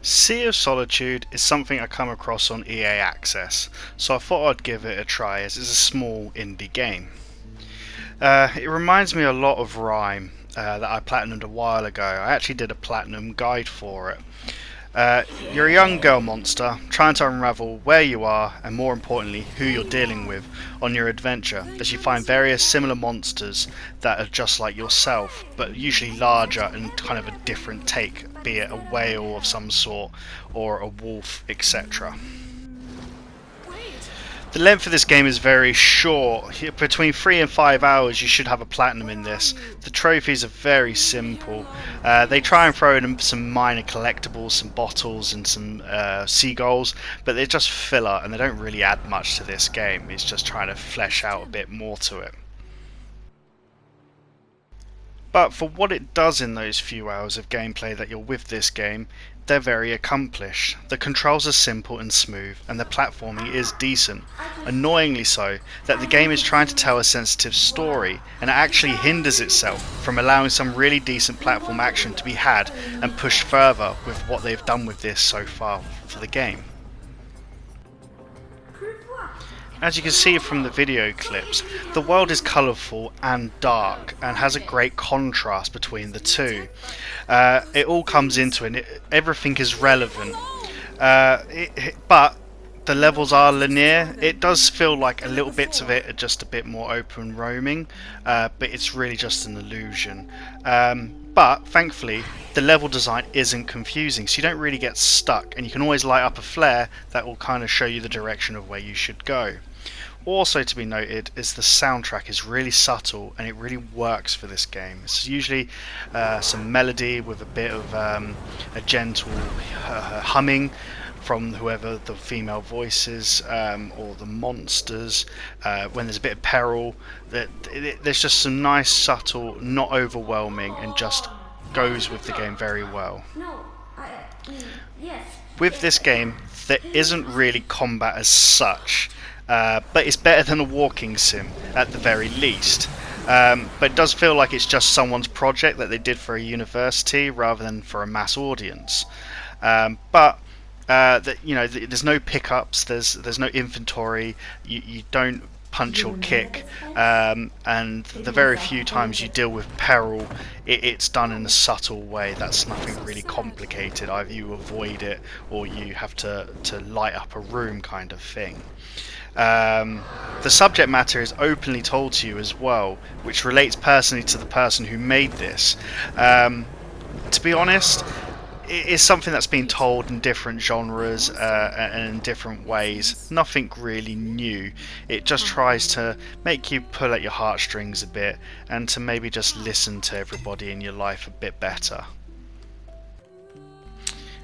Sea of Solitude is something I come across on EA Access, so I thought I'd give it a try as it's a small indie game. It reminds me a lot of Rhyme that I platinumed a while ago. I actually did a platinum guide for it. You're a young girl monster trying to unravel where you are and, more importantly, who you're dealing with on your adventure as you find various similar monsters that are just like yourself but usually larger and kind of a different take, be it a whale of some sort or a wolf, etc. The length of this game is very short. Between 3 and 5 hours you should have a platinum in this. The trophies are very simple. They try and throw in some minor collectibles, some bottles and some seagulls, but they're just filler and they don't really add much to this game. It's just trying to flesh out a bit more to it. But for what it does in those few hours of gameplay that you're with this game, they're very accomplished. The controls are simple and smooth, and the platforming is decent. Annoyingly so, that the game is trying to tell a sensitive story, and it actually hinders itself from allowing some really decent platform action to be had and pushed further with what they've done with this so far for the game. As you can see from the video clips, the world is colourful and dark and has a great contrast between the two. It all comes into it, everything is relevant, but the levels are linear. It does feel like a little bits of it are just a bit more open roaming, but it's really just an illusion. But thankfully the level design isn't confusing, so you don't really get stuck, and you can always light up a flare that will kind of show you the direction of where you should go. Also to be noted is the soundtrack is really subtle and it really works for this game. It's usually some melody with a bit of a gentle humming from whoever the female voice is, or the monsters. When there's a bit of peril, there's just some nice, subtle, not overwhelming, and just goes with the game very well. With this game, there isn't really combat as such, but it's better than a walking sim at the very least. But it does feel like it's just someone's project that they did for a university rather than for a mass audience. There's no pickups, there's no inventory, you don't punch or kick, and the very few times you deal with peril, it's done in a subtle way. That's nothing really complicated. Either you avoid it or you have to light up a room kind of thing. The subject matter is openly told to you as well, which relates personally to the person who made this. To be honest, it is something that's been told in different genres and in different ways. Nothing really new. It just tries to make you pull at your heartstrings a bit and to maybe just listen to everybody in your life a bit better.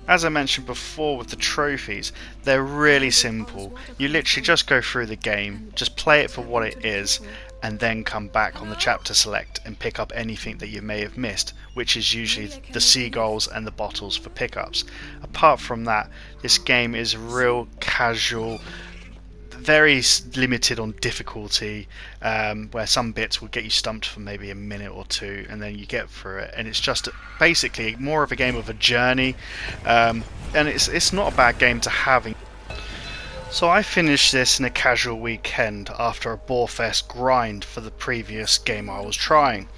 As I mentioned before with the trophies, they're really simple. You literally just go through the game, just play it for what it is, and then come back on the chapter select and pick up anything that you may have missed, which is usually the seagulls and the bottles for pickups. Apart from that, this game is real casual, very limited on difficulty, where some bits will get you stumped for maybe a minute or two and then you get through it, and it's just basically more of a game of a journey, and it's not a bad game to have. So I finished this in a casual weekend after a Borefest grind for the previous game I was trying.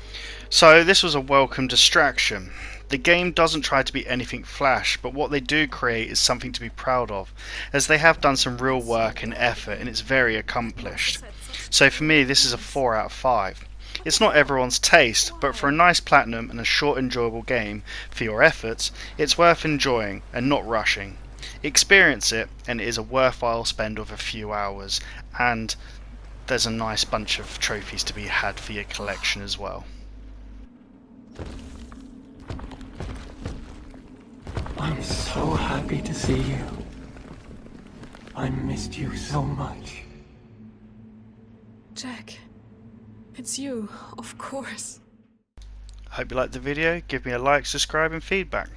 So this was a welcome distraction. The game doesn't try to be anything flash, but what they do create is something to be proud of, as they have done some real work and effort, and it's very accomplished. So for me, this is a 4 out of 5. It's not everyone's taste, but for a nice platinum and a short enjoyable game for your efforts, it's worth enjoying and not rushing. Experience it, and it is a worthwhile spend of a few hours, and there's a nice bunch of trophies to be had for your collection as well. I'm so happy to see you. I missed you so much. Jack, it's you, of course. Hope you liked the video. Give me a like, subscribe and feedback.